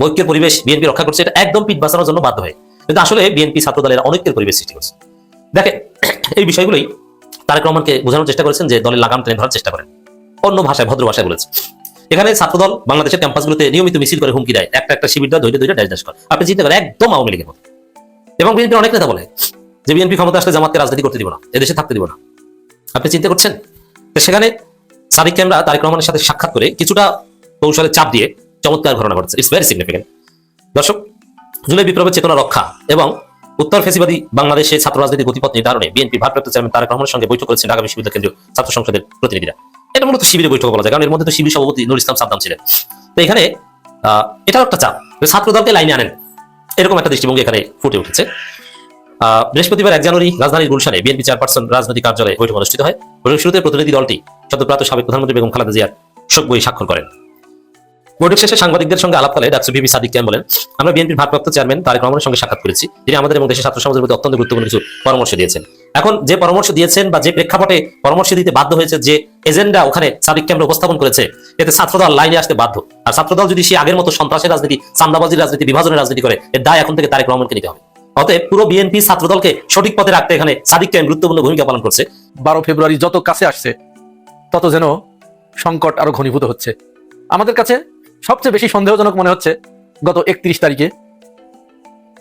ঐক্যের পরিবেশ বিএনপি রক্ষা করছে, এটা একদম পিঠ বাঁচানোর জন্য বাধ্য হয়, কিন্তু আসলে বিএনপি ছাত্রদলের অনৈক্যের পরিবেশ সৃষ্টি করছে। দেখেন, এই বিষয়গুলোই তারেক রহমানকে বোঝানোর চেষ্টা করেছেন যে দলের লাগাম টেনে ধরার চেষ্টা করেন। অন্য ভাষায়, ভদ্র ভাষায় বলেছে। এখানে ছাত্রদল বাংলাদেশের ক্যাম্পাসগুলোতে নিয়মিত মিছিল করে হুমকি দেয়, একটা শিবির দেওয়া, ধৈর্য ড্যাশ করে। আপনি চিন্তা করেন, একদম আওয়ামী লীগের মতো। এবং বিএনপির অনেক নেতা বলে যে বিএনপি ক্ষমতা আসলে জামাতকে রাজনীতি করতে দিব না, এদেশে থাকতে দিব না। আপনি চিন্তা করছেন? তো সেখানে সাদিক ক্যামেরা তারেক রহমানের সাথে সাক্ষাৎ করে কিছুটা কৌশলে চাপ দিয়ে চমৎকার ঘটনা ঘটছে। It's very significant. দর্শক, জুলাই বিপ্লবের চেতনা রক্ষা এবং উত্তর ফেসিবাদী বাংলাদেশে ছাত্র রাজনীতির গতিপথ নির্ধারণে বিএনপি ভারপ্রাপ্ত চেয়ারম্যান তারেক রহমানের সঙ্গে বৈঠক করেছেন ঢাকা বিশ্ববিদ্যালয় কেন্দ্রীয় ছাত্র সংসদের প্রতিনিধিরা। এটা মূলত শিবিরের বৈঠক বলা যায়, কারণ এর মধ্যে তো শিবির সভাপতি নুর ইসলাম সাদ্দাম ছিলেন। তো এখানে এটাও একটা চাপ, ছাত্র দলকে লাইনে আনেন, এরকম একটা দৃষ্টিভঙ্গি এখানে ফুটে উঠেছে। বৃহস্পতিবার 1 জানুয়ারি রাজধানীর গুলশানে বিএনপি চেয়ারপারসন রাজনৈতিক কার্যালয়ে বৈঠক অনুষ্ঠিত হয়। বৈঠক শুরুতে প্রতিনিধি দলটি সদ্যপ্রাপ্ত সাবেক প্রধানমন্ত্রী বেগম খালেদা জিয়ার শোক বই স্বাক্ষর করেন। বৈঠক শেষে সাংবাদিকদের সঙ্গে আলাপকালে ডাকসু ভিপি সাদিক ক্যাম বলেন, আমরা বিএনপির ভারপ্রাপ্ত চেয়ারম্যান তারেক রহমানের সঙ্গে সাক্ষাৎ করেছি, যিনি আমাদের এবং দেশের ছাত্র সমাজের প্রতি অত্যন্ত গুরুত্বপূর্ণ কিছু পরামর্শ দিয়েছেন। এখন যে পরামর্শ দিয়েছেন বা যে প্রেক্ষাপটে পরামর্শ দিতে বাধ্য হয়েছে, যে এজেন্ডা ওখানে সাদিক ক্যামেরা উপস্থাপন করেছে, এতে ছাত্রদল লাইনে আসতে বাধ্য। আর ছাত্রদল যদি সে আগের মতো সন্ত্রাসের রাজনীতি, চাঁদাবাজির রাজনীতি, বিভাজনের রাজনীতি করে, এর দায় এখন থেকে তারেক রহমানকে নিতে হবে। অতএব পুরো বিএনপি ছাত্রদলকে সঠিক পথে রাখতে এখানে সাদিক ক্যাম গুরুত্বপূর্ণ ভূমিকা পালন করছে। 12 ফেব্রুয়ারি যত কাছে আসছে তত যেন সংকট আরো ঘনীভূত হচ্ছে। আমাদের কাছে সবচেয়ে বেশি সন্দেহজনক মনে হচ্ছে গত 31 তারিখে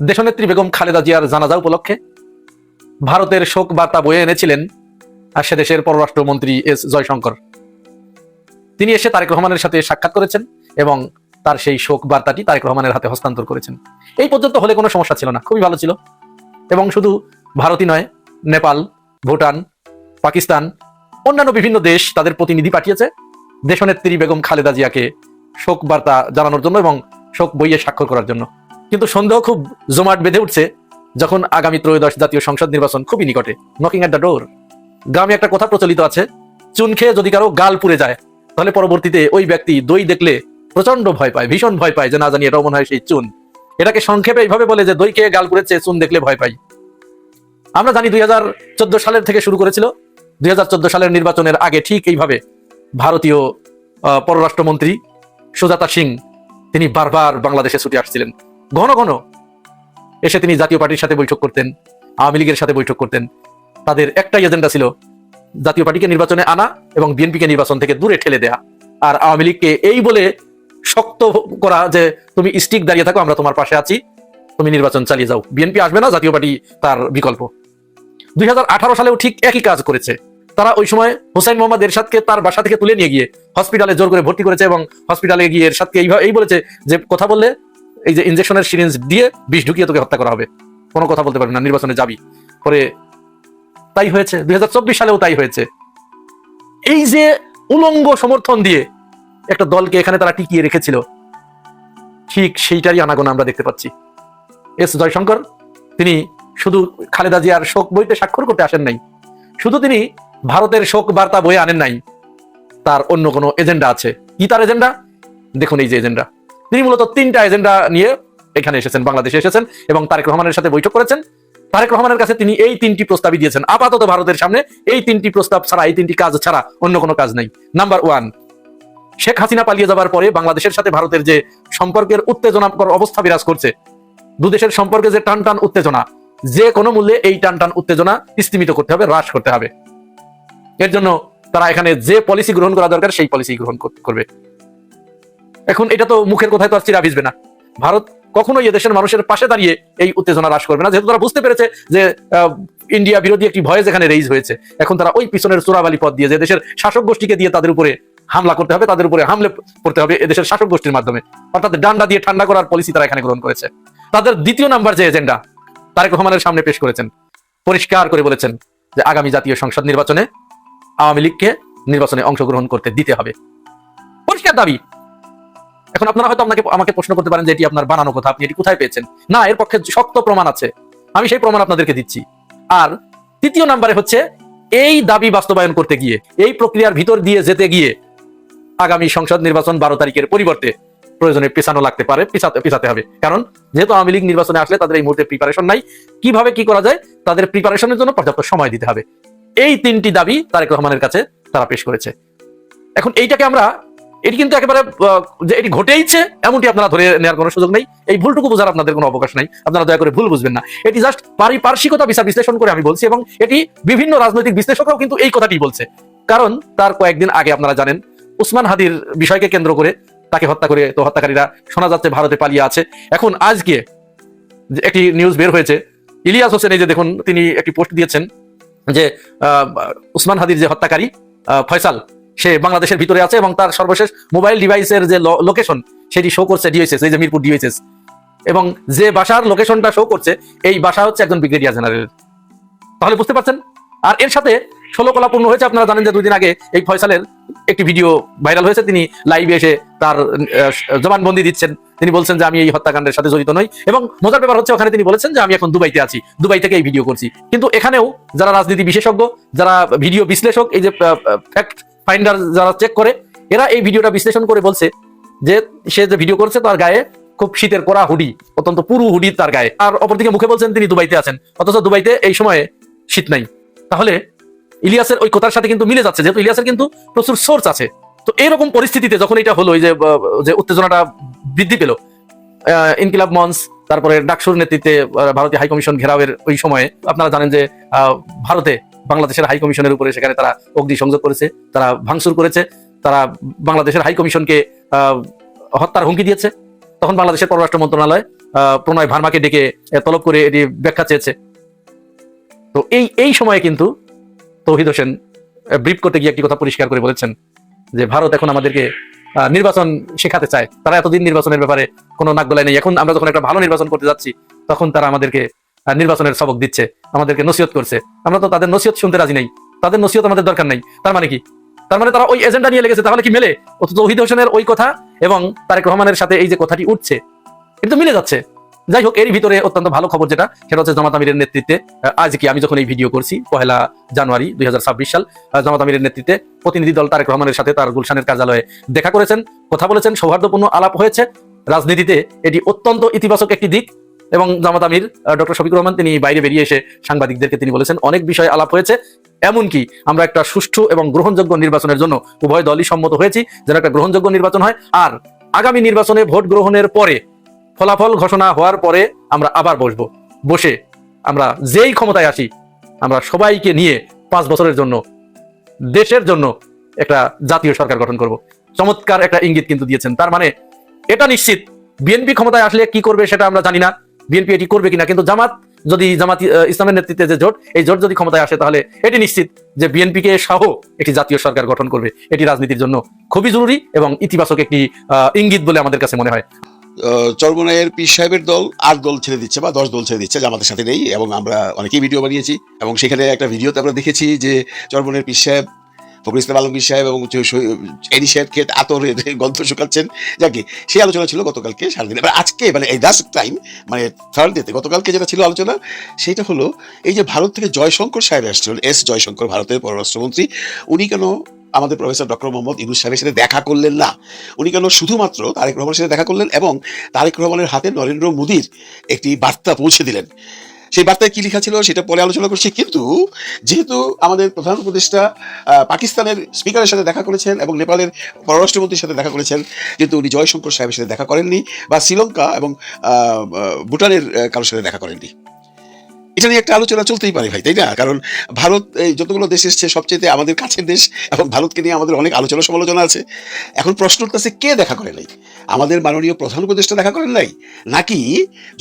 দেশনেত্রী বেগম খালেদা জিয়ার জানাজা উপলক্ষে ভারতের শোক বার্তা বয়ে এনেছিলেন আর সে দেশের পররাষ্ট্রমন্ত্রী এস জয়শঙ্কর। তিনি এসে তারেক রহমানের সাথে সাক্ষাৎ করেছেন এবং তার সেই শোক বার্তাটি তারেক রহমানের হাতে হস্তান্তর করেছেন। এই পর্যন্ত হলে কোনো সমস্যা ছিল না, খুবই ভালো ছিল। এবং শুধু ভারতই নয়, নেপাল, ভুটান, পাকিস্তান, অন্যান্য বিভিন্ন দেশ তাদের প্রতিনিধি পাঠিয়েছে দেশনেত্রী বেগম খালেদা জিয়াকে শোক বার্তা জানানোর জন্য এবং শোক বইয়ে স্বাক্ষর করার জন্য। কিন্তু সন্দেহ খুব জমাট বেঁধে উঠছে যখন আগামী 13শ জাতীয় সংসদ নির্বাচন খুবই নিকটে, নকিং এট দ্য ডোর। গ্রামে একটা কথা প্রচলিত আছে, চুন খেয়ে যদি কারো গাল পুড়ে যায় তাহলে পরবর্তীতে ওই ব্যক্তি দই দেখলে প্রচন্ড ভয় পায়, ভীষণ ভয় পায়, যে না জানি এটাও মনে হয় সেই চুন। এটাকে সংক্ষেপে এইভাবে বলে যে দই খেয়ে গাল পুড়েছে, চুন দেখলে ভয় পাই। আমরা জানি 2014 সালের থেকে শুরু করেছিল। 2014 সালের নির্বাচনের আগে ঠিক এইভাবে ভারতীয় পররাষ্ট্রমন্ত্রী সুজাতা সিং তিনি বারবার বাংলাদেশে ছুটে আসছিলেন। ঘন ঘন এসে তিনি জাতীয় পার্টির সাথে বৈঠক করতেন, আওয়ামী লীগের সাথে বৈঠক করতেন। তাদের একটাই এজেন্ডা ছিল জাতীয় পার্টিকে নির্বাচনে আনা এবং বিএনপিকে নির্বাচন থেকে দূরে ঠেলে দেয়া। আর আওয়ামী লীগকে এই বলে শক্ত করা যে তুমি স্টিক দাঁড়িয়ে থাকো, আমরা তোমার পাশে আছি, তুমি নির্বাচন চালিয়ে যাও, বিএনপি আসবে না, জাতীয় পার্টি তার বিকল্প। 2018 সালেও ঠিক একই কাজ করেছে। তারা ওই সময় হুসাইন মোহাম্মদ এরশাদকে তার বাসা থেকে তুলে নিয়ে গিয়ে হসপিটালে জোর করে ভর্তি করেছে এবং হসপিটালে গিয়ে এরশাদকে এই বলেছে যে কথা বললে এই যে ইনজেকশনের সিরিঞ্জ দিয়ে বিষ ঢুকিয়ে তোকে হত্যা করা হবে, কোনো কথা বলতে পারবি না, নির্বাচনে যাবি। পরে তাই হয়েছে, 2024 সালেও তাই হয়েছে। এই যে উলঙ্গ সমর্থন দিয়ে একটা দলকে এখানে তারা টিকিয়ে রেখেছিল, ঠিক সেইটারই আনাগোনা আমরা দেখতে পাচ্ছি। এস জয়শঙ্কর তিনি শুধু খালেদা জিয়ার শোক বইতে স্বাক্ষর করতে আসেন নাই, শুধু তিনি ভারতের শোক বার্তা বয়ে আনেন নাই, তার অন্য কোনো এজেন্ডা আছে। কি তার এজেন্ডা? দেখুন এই যে এজেন্ডা, তিনি মূলত 3টা এজেন্ডা নিয়ে এখানে এসেছেন, বাংলাদেশে এসেছেন এবং তারেক রহমানের সাথে বৈঠক করেছেন। তারেক রহমানের কাছে তিনি এই 3টি প্রস্তাবই দিয়েছেন আপাতত ভারতের সামনে। এই 3টি প্রস্তাব ছাড়া, এই 3টি কাজ ছাড়া অন্য কোনো কাজ নাই। নাম্বার 1, শেখ হাসিনা পালিয়ে যাবার পরে বাংলাদেশের সাথে ভারতের যে সম্পর্কের উত্তেজনাকর অবস্থা বিরাজ করছে, দুদেশের সম্পর্কে যে টান টান উত্তেজনা, যে কোনো মূল্যে এই টান টান উত্তেজনা স্তীমিত করতে হবে, হ্রাস করতে হবে। এর জন্য তারা এখানে যে পলিসি গ্রহণ করা দরকার সেই পলিসি গ্রহণ করবে। এখন এটা তো মুখের কথায় তো আর চিরা ভিজবে না। ভারত কখনোই এদেশের মানুষের পাশে দাঁড়িয়ে এই উত্তেজনা হ্রাস করবে না, যেহেতু তারা বুঝতে পেরেছে যে ইন্ডিয়া বিরোধী একটি ভয়েস এখানে রেইজ হয়েছে। এখন তারা ওই পিছনের চোরাবালি পথ দিয়ে, যে দেশের শাসক গোষ্ঠীকে দিয়ে তাদের উপরে হামলা করতে হবে, তাদের উপরে হামলে করতে হবে এদেশের শাসক গোষ্ঠীর মাধ্যমে, অর্থাৎ ডান্ডা দিয়ে ঠান্ডা করার পলিসি তারা এখানে গ্রহণ করেছে। তাদের 2য় নাম্বার যে এজেন্ডা তারেক রহমানের সামনে পেশ করেছেন, পরিষ্কার করে বলেছেন যে আগামী জাতীয় সংসদ নির্বাচনে আওয়ামী লীগকে নির্বাচনে অংশগ্রহণ করতে দিতে হবে, পরিষ্কার দাবি। এখন আপনারা হয়তো আমাকে প্রশ্ন করতে পারেন যে এটি আপনার বানানো কথা, আপনি এটি কোথায় পেয়েছেন? না, এর পক্ষে শক্ত প্রমাণ আছে, আমি সেই প্রমাণ আপনাদেরকে দিচ্ছি। আর 3য় নাম্বারে হচ্ছে এই দাবি বাস্তবায়ন করতে গিয়ে, এই প্রক্রিয়ার ভিতর দিয়ে যেতে গিয়ে আগামী সংসদ নির্বাচন 12 তারিখের পরিবর্তে প্রয়োজনে পেছানো লাগতে পারে, পিছাতে হবে। কারণ যেহেতু আওয়ামী লীগ নির্বাচনে আসলে তাদের এই মুহূর্তে প্রিপারেশন নাই, কিভাবে কি করা যায় তাদের প্রিপারেশনের জন্য পর্যাপ্ত সময় দিতে হবে। এই 3টি দাবি তারেক রহমানের কাছে তারা পেশ করেছে। এখন এইটাকে আমরা, এটি কিন্তু একেবারে যে এটি ঘটেইছে এমনটি আপনারা ধরে নেওয়ার কোনো সুযোগ নেই, এই ভুলটুকু বোঝার আপনাদের কোনো অবকাশ নাই, আপনারা দয়া করে ভুল বুঝবেন না। এটি জাস্ট পারিপার্শ্বিকতা বিচার বিশ্লেষণ করে আমি বলছি, এবং এটি বিভিন্ন রাজনৈতিক বিশ্লেষকরাও কিন্তু এই কথাটি বলছে। কারণ তার কয়েকদিন আগে আপনারা জানেন উসমান হাদির বিষয়কে কেন্দ্র করে তাকে হত্যা করে, তো হত্যাকারীরা শোনা যাচ্ছে ভারতে পালিয়ে আছে। এখন আজকে একটি নিউজ বের হয়েছে, ইলিয়াস হোসেন, এই যে দেখুন তিনি একটি পোস্ট দিয়েছেন যে উসমান হাদির যে হত্যাকারী ফয়সাল, সে বাংলাদেশের ভিতরে আছে এবং তার সর্বশেষ মোবাইল ডিভাইসের যে লোকেশন সেটি শো করছে ডিওএসএস, এই যে মিরপুর ডিওএসএস, এবং যে বাসার লোকেশনটা শো করছে এই বাসা হচ্ছে একজন ব্রিগেডিয়ার জেনারেল। তাহলে বুঝতে পারছেন। আর এর সাথে 16 কলাপূর্ণ হয়েছে। আপনারা জানেন যে 2 দিন আগে এই ফয়সালের একটি ভিডিও ভাইরাল হয়েছে, তিনি লাইভে এসে তার জবানবন্দি দিচ্ছেন। তিনি বলছেন যে আমি এই হত্যাকাণ্ডের সাথে জড়িত নই, এবং মজার ব্যাপার হচ্ছে ওখানে তিনি বলেছেন যে আমি এখন দুবাইতে আছি, দুবাই থেকে এই ভিডিও করছি। কিন্তু এখানেও যারা রাজনীতি বিশেষজ্ঞ, যারা ভিডিও বিশ্লেষক, এই যে ফ্যাক্ট ফাইন্ডার যারা চেক করে, এরা এই ভিডিওটা বিশ্লেষণ করে বলছে যে সে যে ভিডিও করছে তার গায়ে খুব শীতের কড়া হুডি, অত্যন্ত পুরু হুডি তার গায়ে, আর অপরদিকে মুখে বলছেন তিনি দুবাইতে আছেন, অথচ দুবাইতে এই সময়ে শীত নাই। তাহলে ইলিয়াসের ওই কথার সাথে কিন্তু মিলে যাচ্ছে, যেহেতু ইলিয়াসের কিন্তু প্রচুর সোর্স আছে। তো এইরকম পরিস্থিতিতে যখন এটা হলো, যে উত্তেজনাটা বৃদ্ধি পেল, ইনকিলাব মঞ্চ, তারপরে ডাকসুর নেতৃত্বে ভারতীয় হাইকমিশন ঘেরাওয়ের ওই সময়ে আপনারা জানেন যে ভারতে বাংলাদেশের হাইকমিশনের উপরে সেখানে তারা অগ্নি সংযোগ করেছে, তারা ভাঙচুর করেছে, তারা বাংলাদেশের হাইকমিশনকে হত্যার হুমকি দিয়েছে। তখন বাংলাদেশের পররাষ্ট্র মন্ত্রণালয় প্রণয় ভার্মাকে ডেকে তলব করে এটি ব্যাখ্যা চেয়েছে। তো এই সময়ে কিন্তু তৌহিদ হোসেন ব্রিফ করতে গিয়ে একটি কথা পরিষ্কার করে বলেছেন যে ভারত এখন আমাদেরকে নির্বাচন শেখাতে চায়, তারা এতদিন নির্বাচনের ব্যাপারে কোনো নাক গলায় নেই, এখন আমরা যখন একটা ভালো নির্বাচন করতে যাচ্ছি তখন তারা আমাদেরকে নির্বাচনের সবক দিচ্ছে, আমাদেরকে নসিহত করছে। আমরা তো তাদের নসিহত শুনতে রাজি নেই, তাদের নসিহত আমাদের দরকার নেই। তার মানে কি? তার মানে তারা ওই এজেন্ডা নিয়ে লেগেছে। তাহলে কি মেলে? তৌহিদ হোসেনের ওই কথা এবং তারেক রহমানের সাথে এই যে কথাটি উঠছে কিন্তু মিলে যাচ্ছে। যাই হোক, এর ভিতরে অত্যন্ত ভালো খবর যেটা, সেটা হচ্ছে জামাত আমিরের নেতৃত্বে আজকে আমি যখন এই ভিডিও করছি 1 জানুয়ারি 2026 সাল, জামাত আমিরের নেতৃত্বে প্রতিনিধি দল তারেক রহমানের সাথে তার গুলশানের কার্যালয়ে দেখা করেছেন, কথা বলেছেন, সৌহার্দ্যপূর্ণ আলাপ হয়েছে। রাজনীতিতে এটি অত্যন্ত ইতিবাচক একটি দিক। এবং জামাত আমির ডক্টর শফিকুর রহমান তিনি বাইরে বেরিয়ে এসে সাংবাদিকদেরকে তিনি বলেছেন অনেক বিষয় আলাপ হয়েছে, এমনকি আমরা একটা সুষ্ঠু এবং গ্রহণযোগ্য নির্বাচনের জন্য উভয় দলই সম্মত হয়েছি, যেন একটা গ্রহণযোগ্য নির্বাচন হয়। আর আগামী নির্বাচনে ভোট গ্রহণের পরে, ফলাফল ঘোষণা হওয়ার পরে আমরা আবার বসে আমরা যেই ক্ষমতায় আসি, আমরা সবাইকে নিয়ে 5 বছরের জন্য দেশের জন্য একটা জাতীয় সরকার গঠন করব। চমৎকার একটা ইঙ্গিত কিন্তু দিয়েছেন। তার মানে এটা নিশ্চিত বিএনপি ক্ষমতায় আসলে কি করবে সেটা আমরা জানি না, বিএনপি এটি করবে কিনা, কিন্তু জামাত ইসলামের নেতৃত্বে যে জোট, এই জোট যদি ক্ষমতায় আসে তাহলে এটি নিশ্চিত যে বিএনপি কে সহ একটি জাতীয় সরকার গঠন করবে। এটি রাজনীতির জন্য খুবই জরুরি এবং ইতিবাচক একটি ইঙ্গিত বলে আমাদের কাছে মনে হয়। চরমনাইয়ের পীর সাহেবের দল 8 দল ছেড়ে দিচ্ছে বা 10 দল ছেড়ে দিচ্ছে, জামাতের সাথে নেই। এবং আমরা অনেকেই ভিডিও বানিয়েছি এবং সেখানে একটা ভিডিওতে আমরা দেখেছি যে চরমনাইয়ের পীর সাহেব ফখরুল ইসলাম আলমগীর সাহেব এবং এডি সাহেবকে আতরের গন্ধ শুকাচ্ছেন। যাকে সেই আলোচনা ছিল গতকালকে সারাদিন। এবার আজকে মানে এই লাস্ট টাইম মানে থার্সডেতে গতকালকে যেটা ছিল আলোচনা, সেইটা হলো এই যে ভারত থেকে জয়শঙ্কর সাহেব আসছিলেন, এস জয়শঙ্কর, ভারতের পররাষ্ট্রমন্ত্রী, উনি কেন আমাদের প্রফেসর ডক্টর মোহাম্মদ ইউনূস সাহেবের সাথে দেখা করলেন না? উনি কেন শুধুমাত্র তারেক রহমানের সাথে দেখা করলেন এবং তারেক রহমানের হাতে নরেন্দ্র মোদীর একটি বার্তা পৌঁছে দিলেন? সেই বার্তায় কি লেখা ছিল সেটা পরে আলোচনা করছি। কিন্তু যেহেতু আমাদের প্রধান উপদেষ্টা পাকিস্তানের স্পিকারের সাথে দেখা করেছেন এবং নেপালের পররাষ্ট্রমন্ত্রীর সাথে দেখা করেছেন, কিন্তু উনি জয়শঙ্কর সাহেবের সাথে দেখা করেননি, বা শ্রীলঙ্কা এবং ভুটানের কারোর সাথে দেখা করেননি। এটা নিয়ে একটা আলোচনা চলতেই পারে ভাই, তাই না? কারণ ভারত এই যতগুলো দেশ এসছে সবচেয়ে আমাদের কাছের দেশ এবং ভারতকে নিয়ে আমাদের অনেক আলোচনা সমালোচনা আছে। এখন প্রশ্ন উঠতেছে, কে দেখা করে নাই? আমাদের মাননীয় প্রধান উপদেষ্টা দেখা করেন নাই, নাকি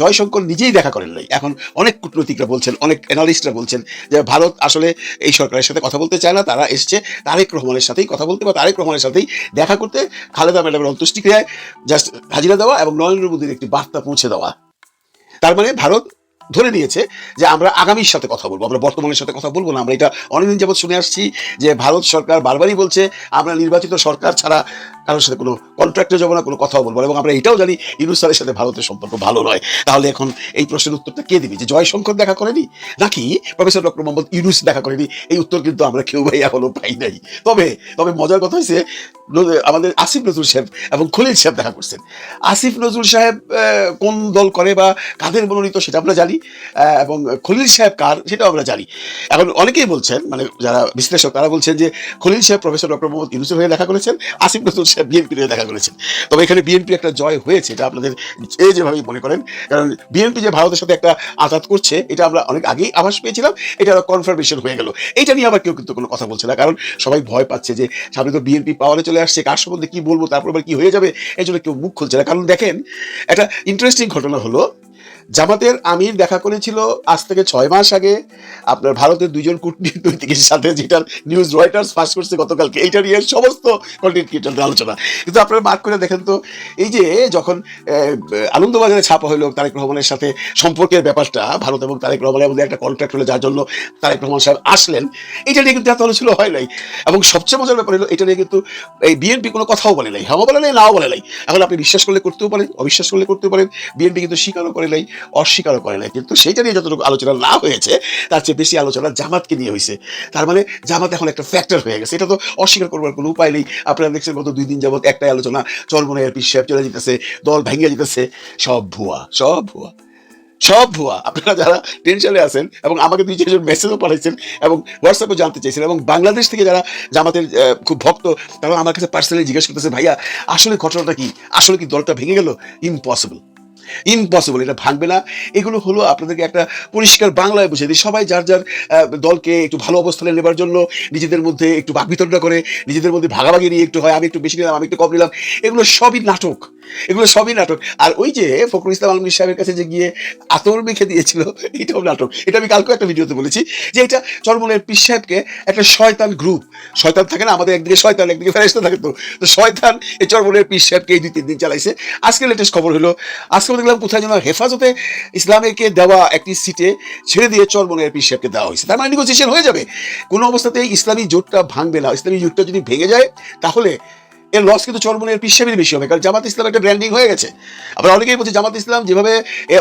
জয়শঙ্কর নিজেই দেখা করেন নাই? এখন অনেক কূটনৈতিকরা বলছেন, অনেক অ্যানালিস্টরা বলছেন যে ভারত আসলে এই সরকারের সাথে কথা বলতে চায় না, তারা এসছে তারেক রহমানের সাথেই কথা বলতে বা তারেক রহমানের সাথেই দেখা করতে, খালেদা ম্যাডামের অন্ত্যেষ্টিক্রিয়ায় জাস্ট হাজিরা দেওয়া এবং নরেন্দ্র মোদীর একটি বার্তা পৌঁছে দেওয়া। তার মানে ভারত ধরে নিয়েছে যে আমরা আগামীর সাথে কথা বলবো, আমরা বর্তমানের সাথে কথা বলবো না। আমরা এটা অনেকদিন যাবৎ শুনে আসছি যে ভারত সরকার বারবারই বলছে আমরা নির্বাচিত সরকার ছাড়া কারোর সাথে কোনো কন্ট্রাক্টে যাবো না, কোনো কথাও বলবো না। এবং আমরা এটাও জানি ইউনূস স্যারের সাথে ভারতের সম্পর্ক ভালো নয়। তাহলে এখন এই প্রশ্নের উত্তরটা কে দিবি? যে জয়শঙ্কর দেখা করেনি নাকি প্রফেসর ডক্টর মোহাম্মদ ইউনূস দেখা করেনি? এই উত্তর কিন্তু আমরা কেউ ভাই এখনো পাই নাই। তবে মজার কথা হয়েছে, আমাদের আসিফ নজরুল সাহেব এবং খলিল সাহেব দেখা করছেন। আসিফ নজরুল সাহেব কোন দল করে বা কাদের মনোনীত সেটা আমরা জানি, এবং খলিল সাহেব কার সেটাও আমরা জানি। এখন অনেকেই বলছেন, মানে যারা বিশ্লেষক তারা বলছেন যে খলিল সাহেব প্রফেসর ডক্টর মোহাম্মদ ইউনূসের হয়ে দেখা করেছেন, আসিফ নজরুল সাহেব বিএনপির হয়ে দেখা করেছেন। তবে এখানে বিএনপি একটা জয় হয়েছে, এটা আপনাদের যেভাবেই মনে করেন, কারণ বিএনপি যে ভারতের সাথে একটা আঘাত করছে এটা আমরা অনেক আগেই আভাস পেয়েছিলাম, এটা কনফার্মেশন হয়ে গেল। এইটা নিয়ে আবার কেউ কিন্তু কোনো কথা বলছে না, কারণ সবাই ভয় পাচ্ছে যে সামনে তো বিএনপি পাওয়ারে চলে আসছে, কার সম্বন্ধে কি বলবো, তারপর আবার কি হয়ে যাবে, এই জন্য কেউ মুখ খুলছে না। কারণ দেখেন, একটা ইন্টারেস্টিং ঘটনা হলো, জামাতের আমির দেখা করেছিল আজ থেকে 6 মাস আগে আপনার ভারতের 2 জন কূটনীতিকের সাথে, যেটার নিউজ রয়টার্স ফাঁস করছে গতকালকে। এইটা নিয়ে সমস্ত কন্টেন্ট ক্রিয়েটরদের আলোচনা। কিন্তু আপনারা মার্ক করে দেখেন তো, এই যে যখন আনন্দবাজারে ছাপা হলো তারেক রহমানের সাথে সম্পর্কের ব্যাপারটা, ভারত এবং তারেক রহমানের মধ্যে একটা কন্ট্রাক্ট হলো যার জন্য তারেক রহমান সাহেব আসলেন, এটা নিয়ে কিন্তু এত আলোচনা হয় নাই। এবং সবচেয়ে মজার ব্যাপার হলো, এটা নিয়ে কিন্তু এই বিএনপি কোনো কথাও বলে নাই, হাও বলে নাই, নাও বলে নাই। এখন আপনি বিশ্বাস করলে করতেও পারেন, অবিশ্বাস করলে করতেও পারেন, বিএনপি কিন্তু স্বীকারও করে নাই, অস্বীকারও করে নাই। কিন্তু সেইটা নিয়ে যতটুকু আলোচনা না হয়েছে তার চেয়ে বেশি আলোচনা জামাতকে নিয়ে হয়েছে। তার মানে জামাত এখন একটা ফ্যাক্টর হয়ে গেছে, এটা তো অস্বীকার করবার কোনো উপায় নেই। আপনারা দেখছেন গত 2 দিন যাবত একটাই আলোচনা, চরমনাইয়ের পীর সাহেব চলে যেতেছে, দল ভেঙে যেতেছে, সব ভুয়া, সব ভুয়া, সব ভুয়া। আপনারা যারা টেনশনে আছেন এবং আমাকে 2-4 মেসেজও পাঠাইছেন এবং হোয়াটসঅ্যাপে জানতে চাইছেন, এবং বাংলাদেশ থেকে যারা জামাতের খুব ভক্ত, তারা আমার কাছে পার্সোনালি জিজ্ঞেস করতেছে, ভাইয়া আসলে ঘটনাটা কি, আসলে কি দলটা ভেঙে গেল? ইম্পসিবল, ইম্পসিবল, এটা ভাঙবে না। এগুলো হলো আপনাদেরকে একটা পরিষ্কার বাংলায় বুঝিয়ে দিই। সবাই যার যার দলকে একটু ভালো অবস্থানে নেবার জন্য নিজেদের মধ্যে একটু বাকবিতণ্ডা করে, নিজেদের মধ্যে ভাগাভাগি নিয়ে একটু হয়, আমি একটু বেশি নিলাম, আমি একটু কম নিলাম, এগুলো সবই নাটক, এগুলো সবই নাটক। আর ওই যে ফখরুল ইসলাম আলমগীর সাহেবের কাছে যে গিয়ে আতর মেখে দিয়েছিল, এটাও নাটক। এটা আমি কালকে একটা ভিডিওতে বলেছি যে এটা চরমনাইয়ের পীর সাহেবকে একটা শয়তান গ্রুপ, শয়তান থাকে না আমাদের, একদিকে শয়তান একদিকে ফেরেশতা থাকে, তো শয়তান এই চরমনাইয়ের পীর সাহেবকে এই 2-3 দিন চালাইছে। আজকে লেটেস্ট খবর হলো, আজকে দেখলাম কোথায় যেন হেফাজতে ইসলামীকে দেওয়া একটি সিটে ছেড়ে দিয়ে চরমনাইয়ের পীর সাহেবকে দেওয়া হয়েছে। তার মানে নেগোসিয়েশন হয়ে যাবে, কোনো অবস্থাতেই ইসলামী জোটটা ভাঙবে না। ইসলামী জোটটা যদি ভেঙে যায় তাহলে এর লস কিন্তু চরমনাইয়ের পীর সাহেবের বেশি হবে, কারণ জামাত ইসলাম একটা ব্র্যান্ডিং হয়ে গেছে। আবার অনেকেই বলছে জামাত ইসলাম যেভাবে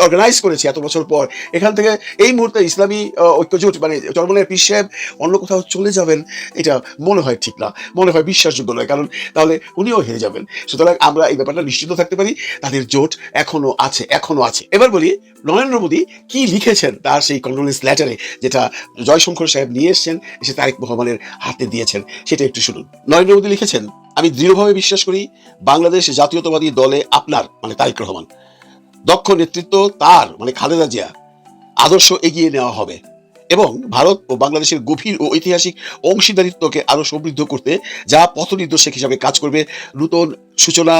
অর্গানাইজ করেছে এত বছর পর, এখান থেকে এই মুহূর্তে ইসলামী ঐক্য জোট মানে চরমনাইয়ের পীর সাহেব অন্য কোথাও চলে যাবেন, এটা মনে হয় ঠিক না, মনে হয় বিশ্বাসযোগ্য নয়, কারণ তাহলে উনিও হেরে যাবেন। সুতরাং আমরা এই ব্যাপারটা নিশ্চিত থাকতে পারি, তাদের জোট এখনো আছে, এখনো আছে। এবার বলি নরেন্দ্র মোদী কি লিখেছেন তার সেই কন্ডোলেন্স লেটারে, যেটা জয়শঙ্কর সাহেব নিয়ে এসছেন, এসে তারেক রহমানের হাতে দিয়েছেন, সেটা একটু শুনুন। নরেন্দ্র মোদী লিখেছেন, আমি দৃঢ়ভাবে বিশ্বাস করি বাংলাদেশ জাতীয়তাবাদী দলে আপনার মানে তারেক রহমান দক্ষ নেতৃত্ব, তার মানে খালেদা জিয়া আদর্শ এগিয়ে নেওয়া হবে এবং ভারত ও বাংলাদেশের গভীর ও ঐতিহাসিক অংশীদারিত্বকে আরো সমৃদ্ধ করতে যা পথনির্দেশক হিসাবে কাজ করবে নূতন সূচনা